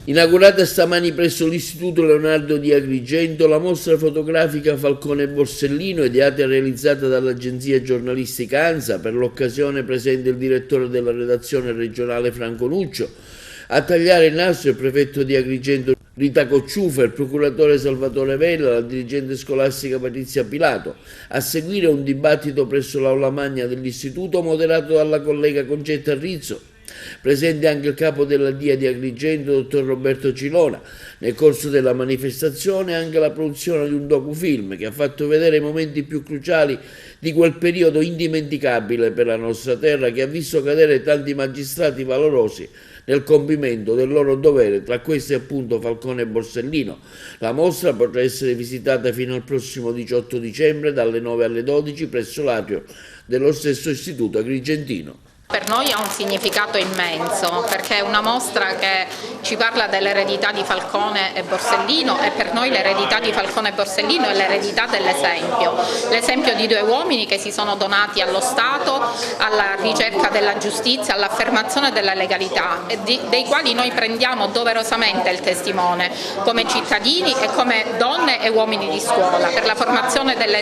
Inaugurata stamani presso l'Istituto Leonardo di Agrigento la mostra fotografica Falcone e Borsellino, ideata e realizzata dall'agenzia giornalistica ANSA. Per l'occasione presente il direttore della redazione regionale Franco Nuccio, a tagliare il nastro il prefetto di Agrigento Rita Cocciufa, il procuratore Salvatore Vella, la dirigente scolastica Patrizia Pilato, a seguire un dibattito presso l'aula magna dell'istituto moderato dalla collega Concetta Rizzo. Presente anche il capo della DIA di Agrigento, dottor Roberto Cilona. Nel corso della manifestazione anche la produzione di un docufilm che ha fatto vedere i momenti più cruciali di quel periodo indimenticabile per la nostra terra, che ha visto cadere tanti magistrati valorosi nel compimento del loro dovere, tra questi appunto Falcone e Borsellino. La mostra potrà essere visitata fino al prossimo 18 dicembre dalle 9 alle 12 presso l'atrio dello stesso istituto agrigentino. Per noi ha un significato immenso, perché è una mostra che ci parla dell'eredità di Falcone e Borsellino, e per noi l'eredità di Falcone e Borsellino è l'eredità l'esempio di due uomini che si sono donati allo Stato, alla ricerca della giustizia, all'affermazione della legalità, e dei quali noi prendiamo doverosamente il testimone come cittadini e come donne e uomini di scuola, per la formazione delle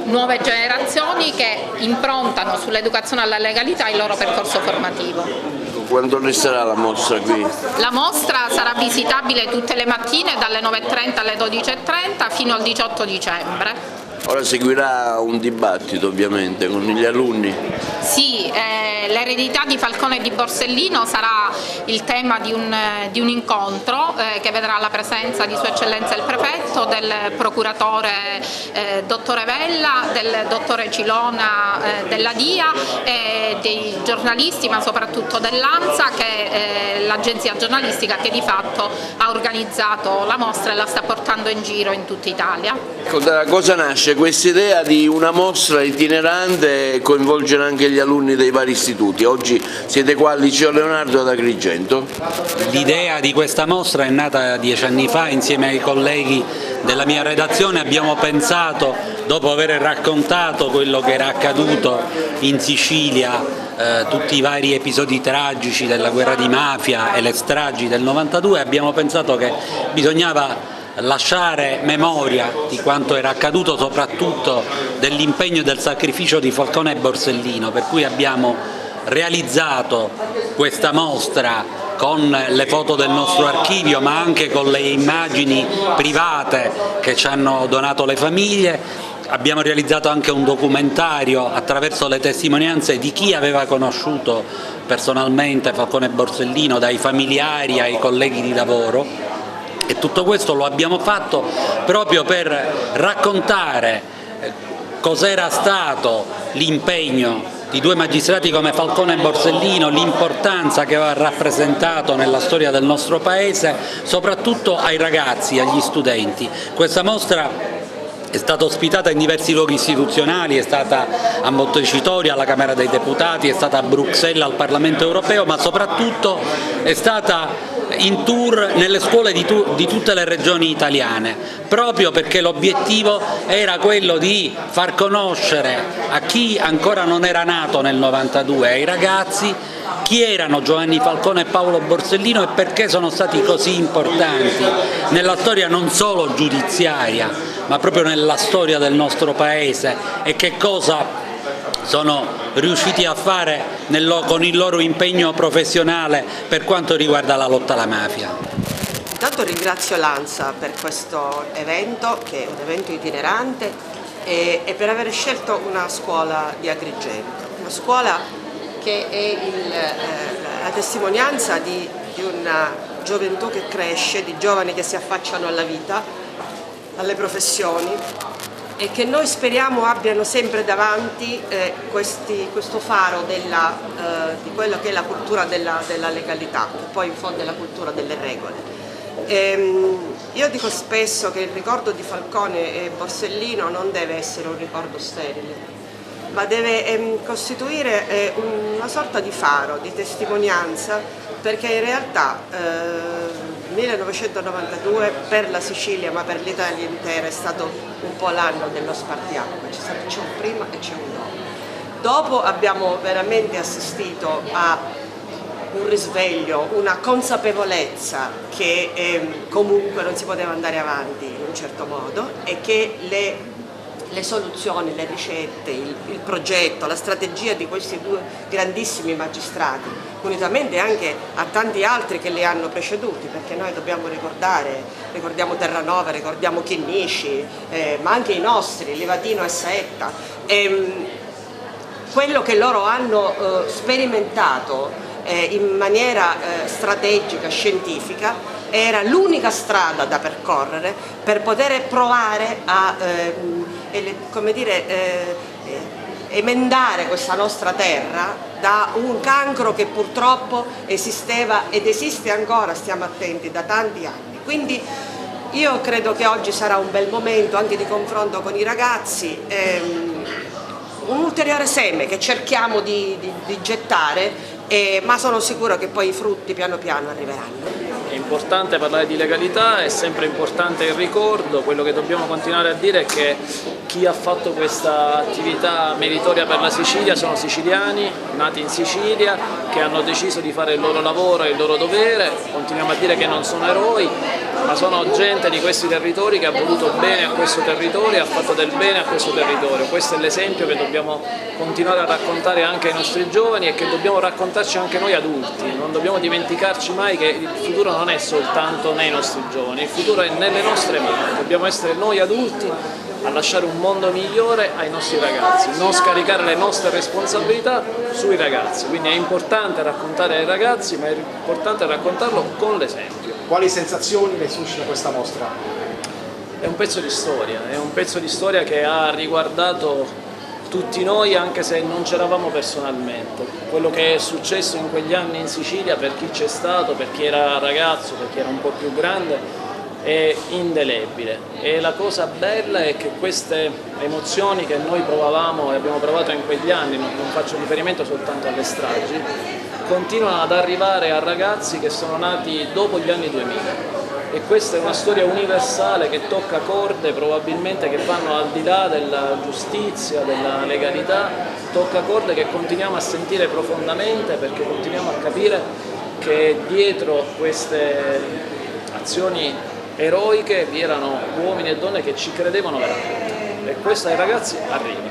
nuove generazioni che improntano sull'educazione alla legalità il loro percorso formativo. Quando resterà la mostra qui? La mostra sarà visitabile tutte le mattine dalle 9:30 alle 12:30 fino al 18 dicembre. Ora seguirà un dibattito ovviamente con gli alunni. Sì, l'eredità di Falcone e di Borsellino sarà il tema di un incontro che vedrà la presenza di Sua Eccellenza il Prefetto, del procuratore dottore Vella, del dottore Cilona della DIA, e dei giornalisti, ma soprattutto dell'ANSA, che è l'agenzia giornalistica che di fatto ha organizzato la mostra e la sta portando in giro in tutta Italia. Da cosa nasce questa idea di una mostra itinerante e coinvolgere anche gli alunni dei vari istituti? Oggi siete qua al Liceo Leonardo ad Agrigento. L'idea di questa mostra è nata 10 anni fa insieme ai colleghi della mia redazione. Abbiamo pensato, dopo aver raccontato quello che era accaduto in Sicilia, tutti i vari episodi tragici della guerra di mafia e le stragi del 92, abbiamo pensato che bisognava lasciare memoria di quanto era accaduto, soprattutto dell'impegno e del sacrificio di Falcone e Borsellino, per cui abbiamo realizzato questa mostra con le foto del nostro archivio, ma anche con le immagini private che ci hanno donato le famiglie. Abbiamo realizzato anche un documentario attraverso le testimonianze di chi aveva conosciuto personalmente Falcone e Borsellino, dai familiari ai colleghi di lavoro, e tutto questo lo abbiamo fatto proprio per raccontare cos'era stato l'impegno di due magistrati come Falcone e Borsellino, l'importanza che aveva rappresentato nella storia del nostro Paese, soprattutto ai ragazzi, agli studenti. Questa mostra è stata ospitata in diversi luoghi istituzionali, è stata a Montecitorio alla Camera dei Deputati, è stata a Bruxelles al Parlamento Europeo, ma soprattutto è stata in tour nelle scuole di tutte le regioni italiane, proprio perché l'obiettivo era quello di far conoscere a chi ancora non era nato nel 92, ai ragazzi, chi erano Giovanni Falcone e Paolo Borsellino e perché sono stati così importanti nella storia non solo giudiziaria, ma proprio nella storia del nostro Paese, e che cosa sono riusciti a fare con il loro impegno professionale per quanto riguarda la lotta alla mafia. Intanto ringrazio l'ANSA per questo evento, che è un evento itinerante, e per aver scelto una scuola di Agrigento, una scuola che è la testimonianza di una gioventù che cresce, di giovani che si affacciano alla vita, alle professioni, e che noi speriamo abbiano sempre davanti questo faro di quello che è la cultura della legalità, che poi in fondo è la cultura delle regole. Io dico spesso che il ricordo di Falcone e Borsellino non deve essere un ricordo sterile, ma deve costituire una sorta di faro, di testimonianza, perché in realtà 1992 per la Sicilia, ma per l'Italia intera, è stato un po' l'anno dello spartiacque, c'è un prima e c'è un dopo. Dopo abbiamo veramente assistito a un risveglio, una consapevolezza che comunque non si poteva andare avanti in un certo modo e che le soluzioni, le ricette, il progetto, la strategia di questi due grandissimi magistrati, unitamente anche a tanti altri che li hanno preceduti, perché noi dobbiamo ricordiamo Terranova, ricordiamo Chinnici, ma anche i nostri, Livatino e Saetta. Quello che loro hanno sperimentato in maniera strategica, scientifica, era l'unica strada da percorrere per poter provare a emendare questa nostra terra da un cancro che purtroppo esisteva ed esiste ancora, stiamo attenti, da tanti anni. Quindi io credo che oggi sarà un bel momento anche di confronto con i ragazzi, un ulteriore seme che cerchiamo di gettare, ma sono sicura che poi i frutti piano piano arriveranno. È importante parlare di legalità, è sempre importante il ricordo. Quello che dobbiamo continuare a dire è che chi ha fatto questa attività meritoria per la Sicilia sono siciliani, nati in Sicilia, che hanno deciso di fare il loro lavoro e il loro dovere. Continuiamo a dire che non sono eroi, ma sono gente di questi territori che ha voluto bene a questo territorio e ha fatto del bene a questo territorio. Questo è l'esempio che dobbiamo continuare a raccontare anche ai nostri giovani e che dobbiamo raccontarci anche noi adulti. Non dobbiamo dimenticarci mai che il futuro non è soltanto nei nostri giovani, il futuro è nelle nostre mani. Dobbiamo essere noi adulti a lasciare un mondo migliore ai nostri ragazzi, non scaricare le nostre responsabilità sui ragazzi. Quindi è importante raccontare ai ragazzi, ma è importante raccontarlo con l'esempio. Quali sensazioni le suscita questa mostra? È un pezzo di storia che ha riguardato tutti noi, anche se non c'eravamo personalmente. Quello che è successo in quegli anni in Sicilia, per chi c'è stato, per chi era ragazzo, per chi era un po' più grande, è indelebile. E la cosa bella è che queste emozioni che noi provavamo e abbiamo provato in quegli anni, non faccio riferimento soltanto alle stragi, continuano ad arrivare a ragazzi che sono nati dopo gli anni 2000. E questa è una storia universale che tocca corde probabilmente che vanno al di là della giustizia, della legalità, tocca corde che continuiamo a sentire profondamente, perché continuiamo a capire che dietro queste azioni eroiche vi erano uomini e donne che ci credevano veramente, e questo ai ragazzi arriva.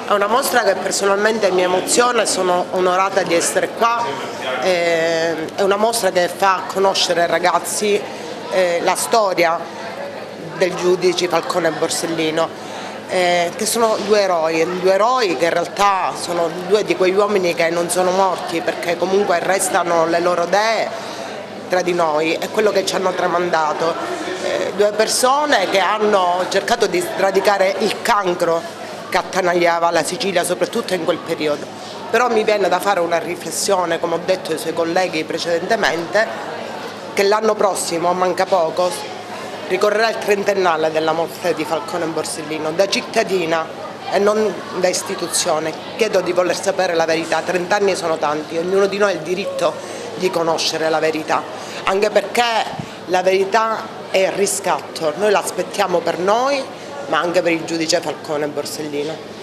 È una mostra che personalmente mi emoziona, sono onorata di essere qua, è una mostra che fa conoscere ai ragazzi la storia del giudice Falcone e Borsellino, che sono due eroi che in realtà sono due di quegli uomini che non sono morti, perché comunque restano le loro idee tra di noi, è quello che ci hanno tramandato, due persone che hanno cercato di sradicare il cancro che attanagliava la Sicilia, soprattutto in quel periodo. Però mi viene da fare una riflessione, come ho detto ai suoi colleghi precedentemente, che l'anno prossimo, manca poco, ricorrerà il trentennale della morte di Falcone e Borsellino. Da cittadina e non da istituzione chiedo di voler sapere la verità. 30 anni sono tanti, ognuno di noi ha il diritto di conoscere la verità, anche perché la verità è il riscatto, noi l'aspettiamo per noi, ma anche per il giudice Falcone e Borsellino.